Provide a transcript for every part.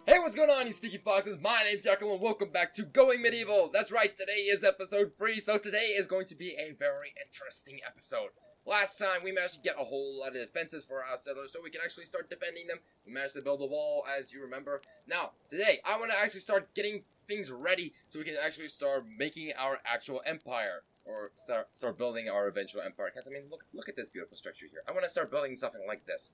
Hey, what's going on, you sneaky foxes? My name's Jackal and welcome back to Going Medieval. That's right, today is episode 3, so today is going to be a very interesting episode. Last time, we managed to get a whole lot of defenses for our settlers so we can actually start defending them. We managed to build a wall, as you remember. Now, today, I want to actually start getting things ready so we can actually start making our actual empire. Or start building our eventual empire. Because, I mean, look at this beautiful structure here. I want to start building something like this.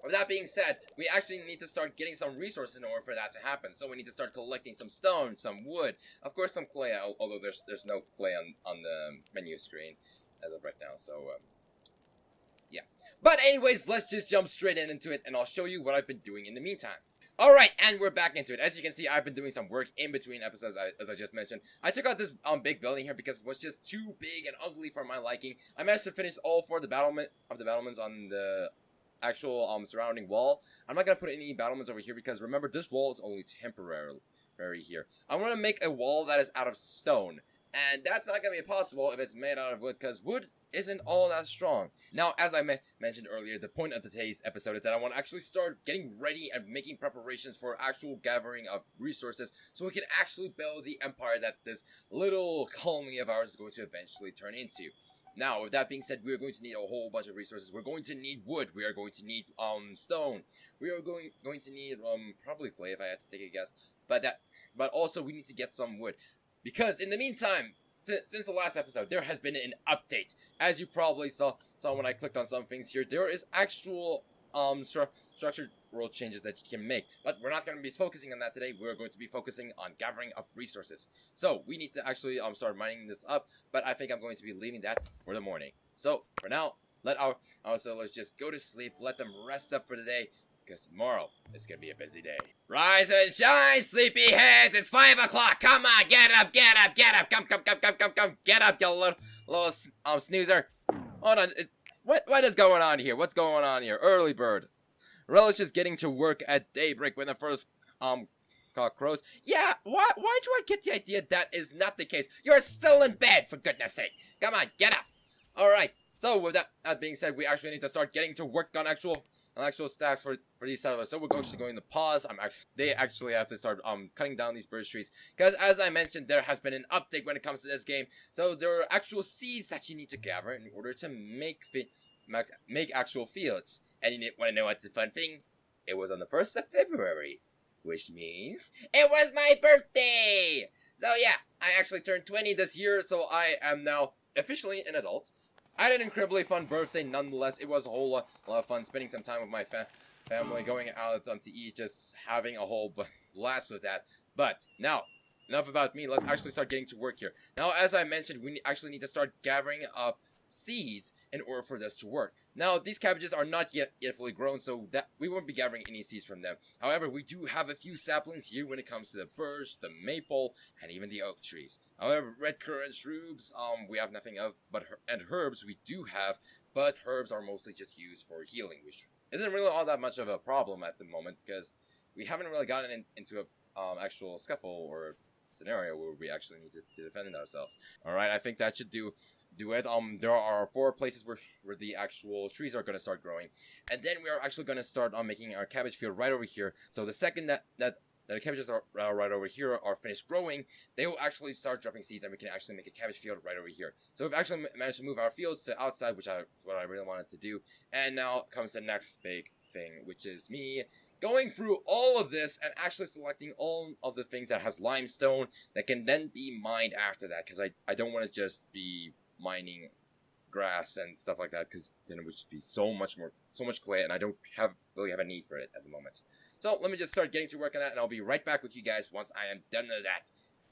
With that being said, we actually need to start getting some resources in order for that to happen. So we need to start collecting some stone, some wood, of course some clay, although there's no clay on the menu screen as of right now, so yeah. But anyways, let's just jump straight into it and I'll show you what I've been doing in the meantime. Alright, and we're back into it. As you can see, I've been doing some work in between episodes, as I just mentioned. I took out this big building here because it was just too big and ugly for my liking. I managed to finish all 4 of the battlements on the actual surrounding wall. I'm not gonna put any battlements over here because remember, this wall is only temporary here. I want to make a wall that is out of stone, and that's not gonna be possible if it's made out of wood, because wood isn't all that strong. Now, as I mentioned earlier, the point of today's episode is that I want to actually start getting ready and making preparations for actual gathering of resources so we can actually build the empire that this little colony of ours is going to eventually turn into. Now, with that being said, we are going to need a whole bunch of resources. We're going to need wood. We are going to need stone. We are going to need probably clay if I had to take a guess. But also we need to get some wood, because in the meantime, since the last episode, there has been an update. As you probably saw when I clicked on some things here, there is actual structured world changes that you can make. But we're not going to be focusing on that today. We're going to be focusing on gathering of resources. So we need to actually start mining this up, but I think I'm going to be leaving that for the morning. So for now, let our settlers just go to sleep, let them rest up for the day, because tomorrow is going to be a busy day. Rise and shine, sleepyheads! It's 5 o'clock! Come on, get up, get up, get up! Come, get up, you little snoozer! Hold on, what is going on here? What's going on here? Early bird relishes getting to work at daybreak when the first cock crows. Yeah, why do I get the idea that is not the case? You're still in bed, for goodness sake! Come on, get up! Alright, so with that being said, we actually need to start getting to work on actual stacks for these settlers. So we're actually going to pause. They actually have to start cutting down these birch trees, because as I mentioned, there has been an update when it comes to this game. So there are actual seeds that you need to gather in order to make actual fields. And you want to know what's a fun thing? It was on the 1st of February, which means it was my birthday! So yeah, I actually turned 20 this year, so I am now officially an adult. I had an incredibly fun birthday nonetheless. It was a whole lot of fun spending some time with my family, going out to eat, just having a whole blast with that. But now, enough about me. Let's actually start getting to work here. Now, as I mentioned, we actually need to start gathering up seeds in order for this to work. Now, these cabbages are not yet fully grown, so that we won't be gathering any seeds from them. However, we do have a few saplings here when it comes to the birch, the maple, and even the oak trees. However, red currant shrubs, we have nothing of, and herbs we do have, but herbs are mostly just used for healing, which isn't really all that much of a problem at the moment, because we haven't really gotten into a actual scuffle or scenario where we actually need to defend ourselves. Alright, I think that should do it. There are 4 places where the actual trees are going to start growing, and then we are actually going to start making our cabbage field right over here. So the second that the cabbages are right over here are finished growing, they will actually start dropping seeds, and we can actually make a cabbage field right over here. So we've actually managed to move our fields to outside, which what I really wanted to do. And now comes the next big thing, which is me going through all of this and actually selecting all of the things that has limestone that can then be mined after that, because I don't want to just be mining grass and stuff like that, because then it would just be so much clay, and I don't really have a need for it at the moment. So let me just start getting to work on that, and I'll be right back with you guys once I am done with that.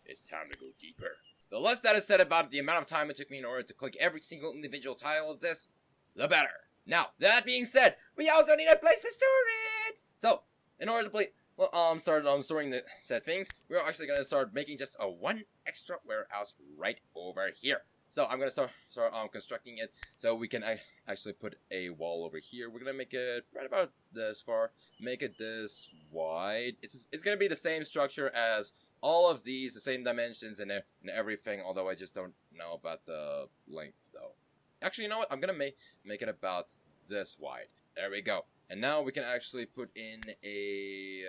It's time to go deeper. The less that is said about the amount of time it took me in order to click every single individual tile of this, the better. Now, that being said, we also need a place to store it! So, in order to start storing the said things, we're actually going to start making just a 1 extra warehouse right over here. So I'm going to start constructing it so we can actually put a wall over here. We're going to make it right about this far, make it this wide. It's going to be the same structure as all of these, the same dimensions and everything, although I just don't know about the length though. Actually, you know what? I'm going to make it about this wide. There we go. And now we can actually put in a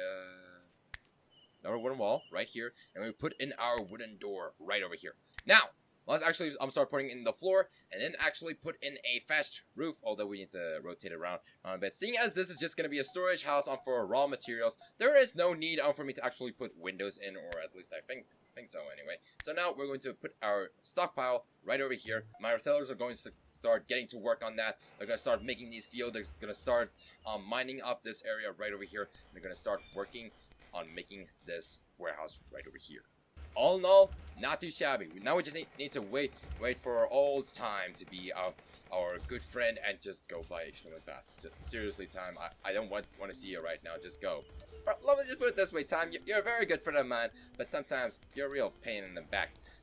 wall right here, and we put in our wooden door right over here. Now, let's actually start putting in the floor, and then actually put in a fast roof, although we need to rotate it around a bit. Seeing as this is just going to be a storage house for raw materials, there is no need for me to actually put windows in, or at least I think so anyway. So now we're going to put our stockpile right over here. My sellers are going to start getting to work on that. They're going to start making these fields. They're going to start mining up this area right over here. They're going to start working on making this warehouse right over here. All in all, not too shabby. Now we just need to wait for old time to be our good friend and just go by extremely fast. Just, seriously, time, I don't want to see you right now. Just go. Let me just put it this way, time. You're a very good friend of mine, but sometimes you're a real pain in the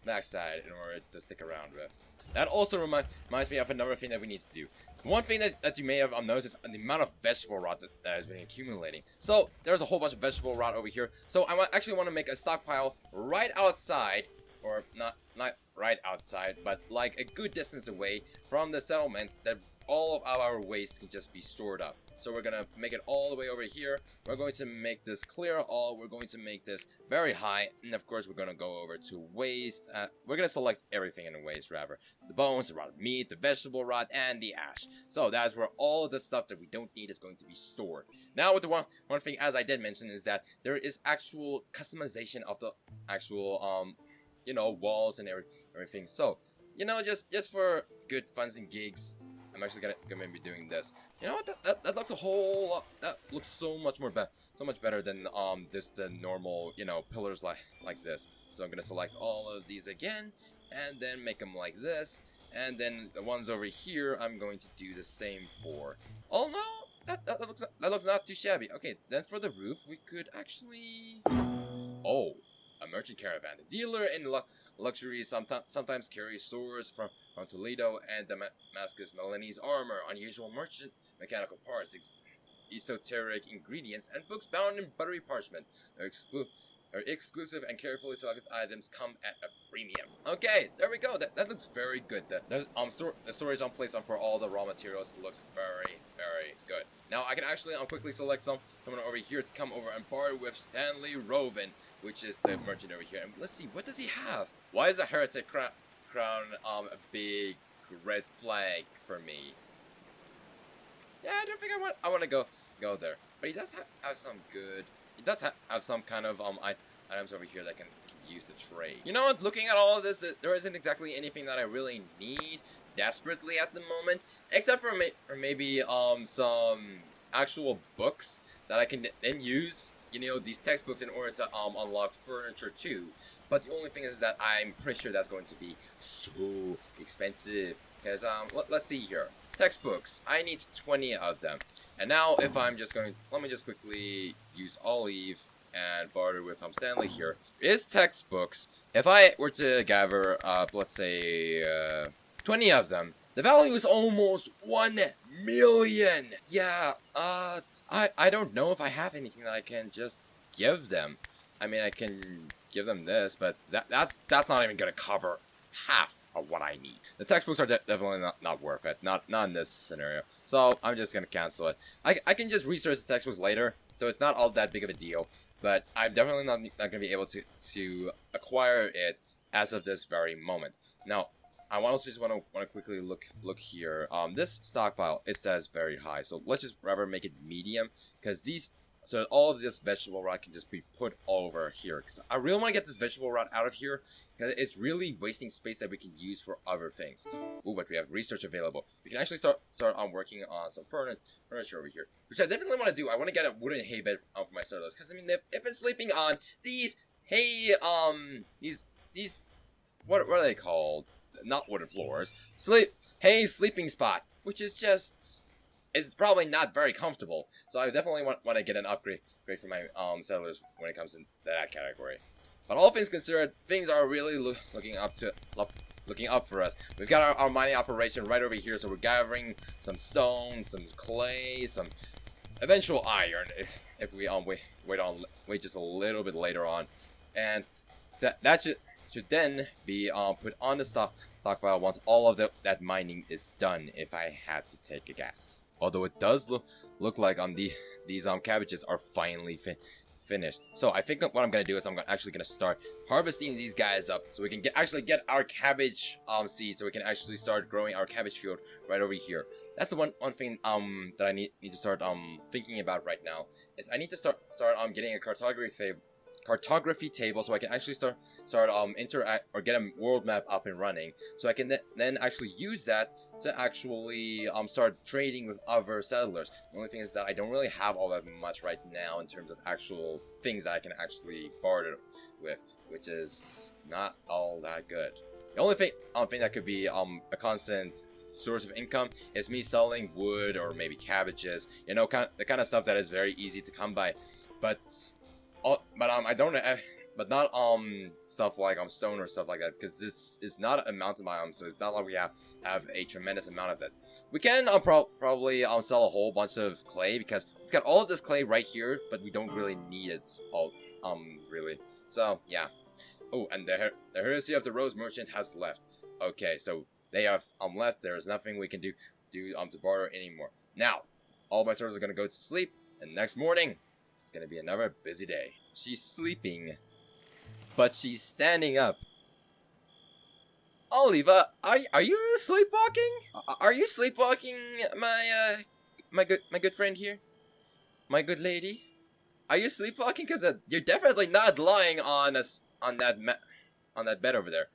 backside in order to stick around with. That also reminds me of another thing that we need to do. One thing that you may have noticed is the amount of vegetable rot that has been accumulating. So there's a whole bunch of vegetable rot over here. So I actually want to make a stockpile right outside, or not right outside, but like a good distance away from the settlement, that all of our waste can just be stored up. So we're gonna make it all the way over here. We're going to make this clear all. We're going to make this very high, and of course we're gonna go over to waste. We're gonna select everything in the waste, rather. The bones, the rotted meat, the vegetable rot, and the ash. So that's where all of the stuff that we don't need is going to be stored. Now, with the one thing, as I did mention, is that there is actual customization of the actual you know, walls and everything. So, you know, just for good funs and gigs, I'm actually gonna be doing this. You know what? That looks a whole lot. That looks so much better than just the normal, you know, pillars like this. So I'm gonna select all of these again, and then make them like this, and then the ones over here I'm going to do the same for. Oh no, that looks not too shabby. Okay, then for the roof we could actually. Oh, a merchant caravan. The dealer in luxury sometimes carries stores from Toledo and Damascus, Milanese armor, unusual merchant mechanical parts, esoteric ingredients, and books bound in buttery parchment. Their exclusive and carefully selected items come at a premium. Okay, there we go. That looks very good. The storage on place for all the raw materials looks very, very good. Now I can actually quickly select someone over here to come over and barter with Stanley Roven, which is the merchant over here. And let's see, what does he have? Why is a heretic crown a big red flag for me? Yeah, I don't think I want to go there. But he does have some good. He does have some kind of items over here that can use to trade. You know what? Looking at all of this, there isn't exactly anything that I really need desperately at the moment, except for maybe some actual books that I can then use. You know, these textbooks in order to unlock furniture too. But the only thing is that I'm pretty sure that's going to be so expensive. Because let's see here. Textbooks. I need 20 of them. And now if I'm just going, let me just quickly use Olive and barter with Stanley here. Is textbooks. If I were to gather up, let's say 20 of them, the value is almost 1 million. Yeah. I don't know if I have anything that I can just give them. I mean, I can give them this, but that's not even gonna cover half of what I need. The textbooks are definitely not worth it. Not in this scenario. So I'm just gonna cancel it. I can just research the textbooks later, so it's not all that big of a deal. But I'm definitely not gonna be able to acquire it as of this very moment. Now, I also just want to quickly look here. This stockpile, it says very high, so let's just rather make it medium, because so all of this vegetable rot can just be put over here. Because I really want to get this vegetable rot out of here, because it's really wasting space that we can use for other things. Ooh, but we have research available. We can actually start on working on some furniture over here, which I definitely want to do. I want to get a wooden hay bed for my settlers, because I mean they've been sleeping on these hay these what are they called? Not wooden floors. Sleeping spot, which is just. It's probably not very comfortable, so I definitely want to get an upgrade for my settlers when it comes to that category. But all things considered, things are really looking up for us. We've got our mining operation right over here, so we're gathering some stone, some clay, some eventual iron if we wait just a little bit later on, and that should then be put on the stockpile once all of that mining is done, if I had to take a guess. Although it does look like these cabbages are finally finished. So I think what I'm gonna do is I'm actually gonna start harvesting these guys up so we can actually get our cabbage seeds, so we can actually start growing our cabbage field right over here. That's the one thing that I need to start thinking about right now, is I need to start getting a cartography table so I can actually start interact or get a world map up and running, so I can then actually use that to actually start trading with other settlers. The only thing is that I don't really have all that much right now in terms of actual things that I can actually barter with, which is not all that good. The only thing that could be a constant source of income is me selling wood or maybe cabbages, you know, the kind of stuff that is very easy to come by. But I don't but not stuff like stone or stuff like that, because this is not a mountain biome, so it's not like we have a tremendous amount of it. We can probably sell a whole bunch of clay, because we've got all of this clay right here, but we don't really need it all really. So yeah. Oh, and the heresy of the Rose Merchant has left. Okay, so they have left. There's nothing we can do to barter anymore. Now, all my servants are gonna go to sleep, and next morning it's gonna be another busy day. She's sleeping, but she's standing up. Oliva, are you sleepwalking? Are you sleepwalking, my good friend here, my good lady? Are you sleepwalking? Cause you're definitely not lying on that bed over there.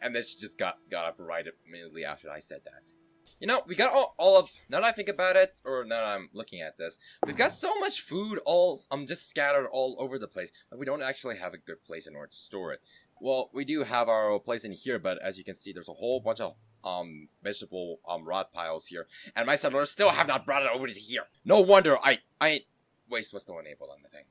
And then she just got up right immediately after I said that. You know, we got all of, now that I think about it, or now that I'm looking at this, we've got so much food just scattered all over the place, but we don't actually have a good place in order to store it. Well, we do have our place in here, but as you can see, there's a whole bunch of vegetable rot piles here, and my settlers still have not brought it over to here. No wonder waste was still enabled on the thing.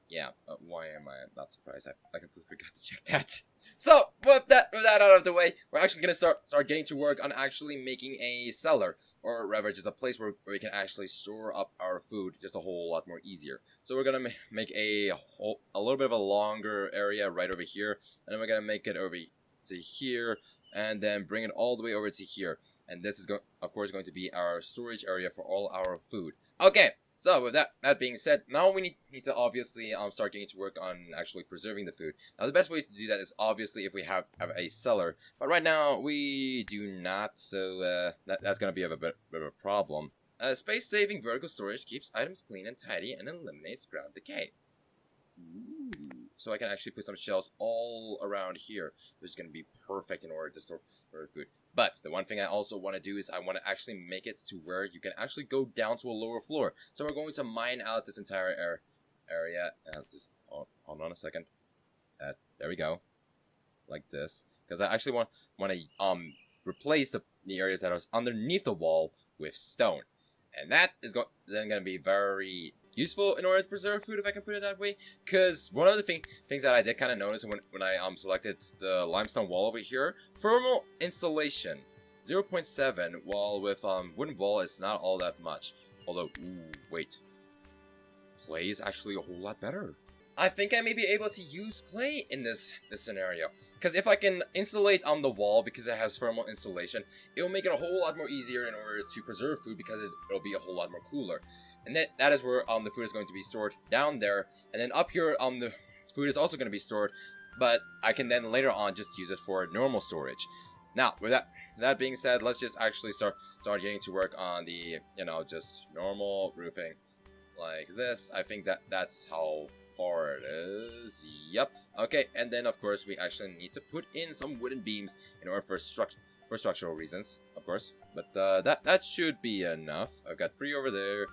Yeah, why am I not surprised? I completely forgot to check that. So, with that out of the way, we're actually going to start getting to work on actually making a cellar, or rather just a place where we can actually store up our food just a whole lot more easier. So we're going to make a little bit of a longer area right over here, and then we're going to make it over to here, and then bring it all the way over to here. And this is, of course, going to be our storage area for all our food. Okay. So with that being said, now we need to obviously start getting to work on actually preserving the food. Now the best ways to do that is obviously if we have a cellar, but right now we do not, so that's going to be a bit of a problem. Space-saving vertical storage keeps items clean and tidy and eliminates ground decay. Ooh. So I can actually put some shelves all around here, which is going to be perfect in order to store food. But the one thing I also want to do is I want to actually make it to where you can actually go down to a lower floor. So we're going to mine out this entire area. Just hold on a second. There we go, like this. Because I actually want to replace the areas that are underneath the wall with stone, and that is then going to be very useful in order to preserve food, if I can put it that way. Because one of the things that I did kind of notice when I selected the limestone wall over here, thermal insulation 0.7, while with wooden wall it's not all that much. Although, ooh, wait, clay is actually a whole lot better. I think I may be able to use clay in this scenario, because if I can insulate the wall because it has thermal insulation, it will make it a whole lot more easier in order to preserve food, because it'll be a whole lot more cooler. And that is where the food is going to be stored, down there. And then up here, the food is also going to be stored, but I can then later on just use it for normal storage. Now, with that being said, let's just actually start getting to work on the, just normal roofing like this. I think that's how far it is. Yep. Okay, and then of course we actually need to put in some wooden beams in order for structural reasons, of course. But that should be enough. I've got 3 over there.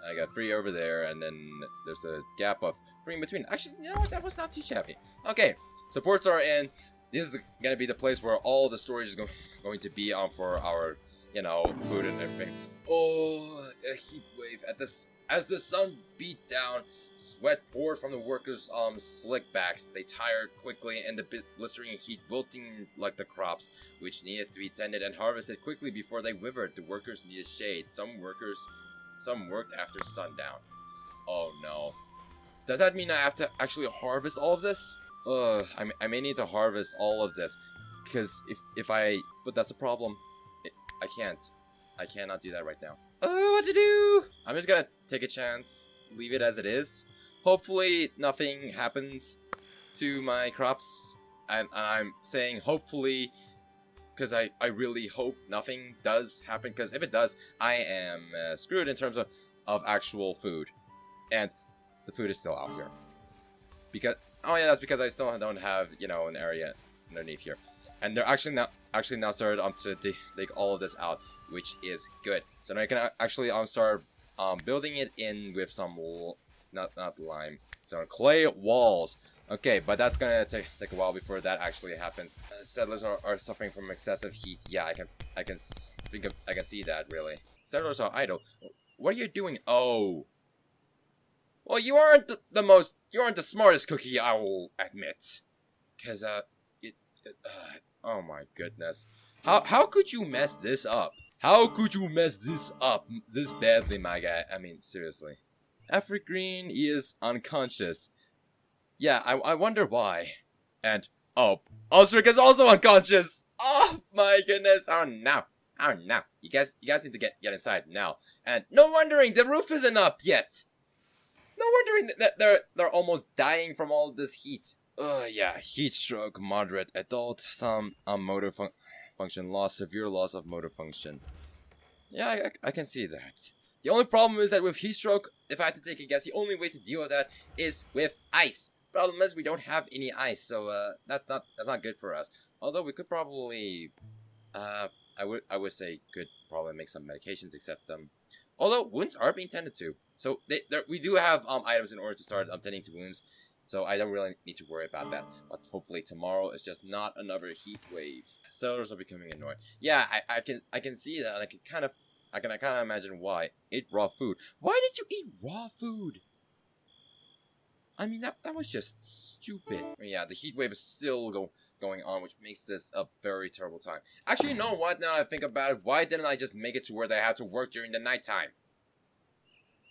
I got 3 over there, and then there's a gap of 3 in between. Actually, you know what? That was not too shabby. Okay, supports are in. This is gonna be the place where all the storage is going to be for our, food and everything. Oh, a heat wave as the sun beat down. Sweat poured from the workers' slick backs. They tired quickly in the blistering heat, wilting like the crops, which needed to be tended and harvested quickly before they withered. The workers needed shade. Some worked after sundown. Oh no. Does that mean I have to actually harvest all of this? I may need to harvest all of this, because but that's a problem. I can't. I cannot do that right now. Oh, what to do? I'm just gonna take a chance, leave it as it is, hopefully nothing happens to my crops. And I'm saying hopefully because I really hope nothing does happen, because if it does, I am screwed in terms of actual food. And the food is still out here. Because, oh yeah, that's because I still don't have, you know, an area underneath here. And they're actually now started to dig all of this out, which is good. So now I can actually start building it in with some not lime, so clay walls. Okay, but that's gonna take a while before that actually happens. Settlers are suffering from excessive heat. Yeah, I can see that really. Settlers are idle. What are you doing? Oh, well, you aren't you aren't the smartest cookie, I will admit. Cause oh my goodness, how could you mess this up? How could you mess this up this badly, my guy? I mean, seriously. Evergreen is unconscious. Yeah, I wonder why. And, oh, Osric is also unconscious! Oh my goodness, oh no. Oh no. You guys need to get inside now. And no wondering the roof isn't up yet! No wondering that they're almost dying from all this heat. Yeah, heat stroke, moderate, adult, some motor function loss, severe loss of motor function. Yeah, I can see that. The only problem is that with heat stroke, if I had to take a guess, the only way to deal with that is with ice. Problem is we don't have any ice, so that's not good for us. Although we could probably, I would say could probably make some medications, except although wounds are being tended to, so we do have items in order to start tending to wounds. So I don't really need to worry about that. But hopefully tomorrow is just not another heat wave. Settlers are becoming annoyed. Yeah, I can see that. I can kind of imagine why. Eat raw food. Why did you eat raw food? I mean, that was just stupid. Yeah, the heat wave is still going on, which makes this a very terrible time. Actually, you know what? Now that I think about it, why didn't I just make it to where they had to work during the nighttime?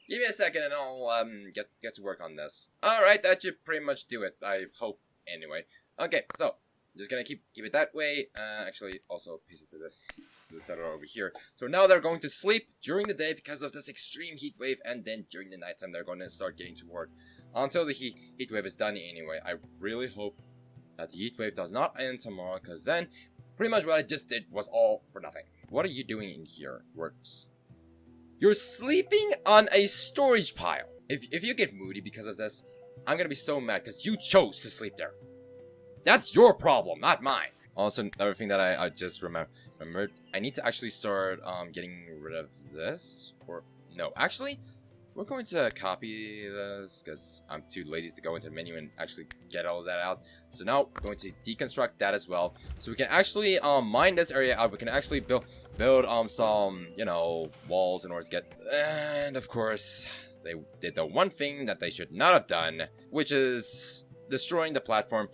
Give me a second and I'll get to work on this. Alright, that should pretty much do it. I hope, anyway. Okay, so I'm just gonna keep it that way. Actually, also paste it to the settler over here. So now they're going to sleep during the day because of this extreme heat wave, and then during the nighttime they're going to start getting to work. Until the heat wave is done anyway. I really hope that the heat wave does not end tomorrow, because then pretty much what I just did was all for nothing. What are you doing in here? You're sleeping on a storage pile. If you get moody because of this, I'm gonna be so mad because you chose to sleep there. That's your problem, not mine. Also, another thing that I just remembered, I need to actually start getting rid of this. Or no, actually, we're going to copy this because I'm too lazy to go into the menu and actually get all of that out. So now we're going to deconstruct that as well, so we can actually mine this area out. We can actually build some, you know, walls in order to get. And of course, they did the one thing that they should not have done, which is destroying the platform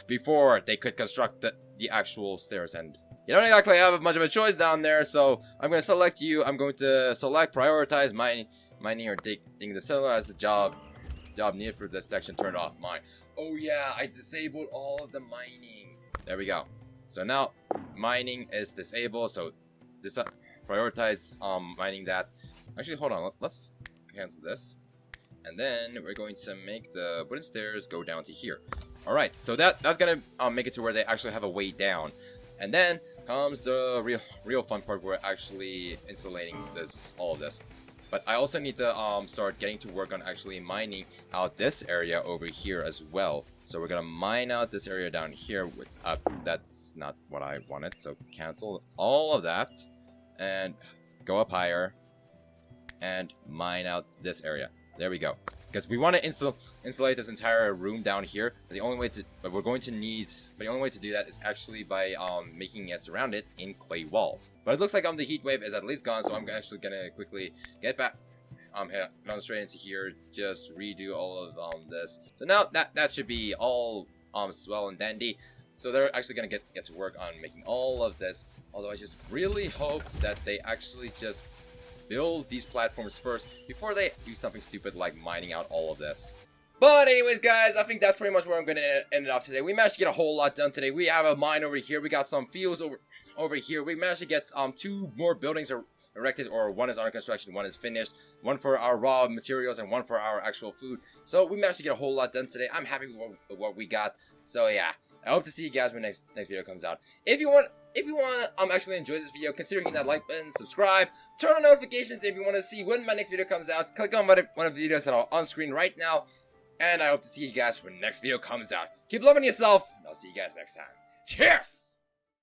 before they could construct the actual stairs. And you don't exactly have much of a choice down there, so I'm going to select you. I'm going to select prioritize mining or digging the cellar as the job needed for this section turned off. Mine. Oh yeah, I disabled all of the mining. There we go. So now mining is disabled, so this prioritize mining that. Actually, hold on, let's cancel this. And then we're going to make the wooden stairs go down to here. Alright, so that's gonna make it to where they actually have a way down. And then comes the real fun part, where we're actually insulating all of this. But I also need to start getting to work on actually mining out this area over here as well. So we're gonna mine out this area down here with that's not what I wanted, so cancel all of that and go up higher and mine out this area. There we go. Because we want to insulate this entire room down here. But the only way to do that is actually by making it surrounded in clay walls. But it looks like the heat wave is at least gone, so I'm actually gonna quickly get back head on straight into here, just redo all of this. So now that should be all swell and dandy. So they're actually gonna get to work on making all of this. Although I just really hope that they actually just build these platforms first before they do something stupid like mining out all of this. But anyways, guys, I think that's pretty much where I'm going to end it off today. We managed to get a whole lot done today. We have a mine over here. We got some fields over here. We managed to get 2 more buildings erected, or one is under construction, one is finished, one for our raw materials, and one for our actual food. So we managed to get a whole lot done today. I'm happy with what we got. So yeah, I hope to see you guys when next video comes out. If you want actually enjoy this video, consider hitting that like button, subscribe, turn on notifications if you want to see when my next video comes out. Click on one of the videos that are on screen right now, and I hope to see you guys when the next video comes out. Keep loving yourself, and I'll see you guys next time. Cheers!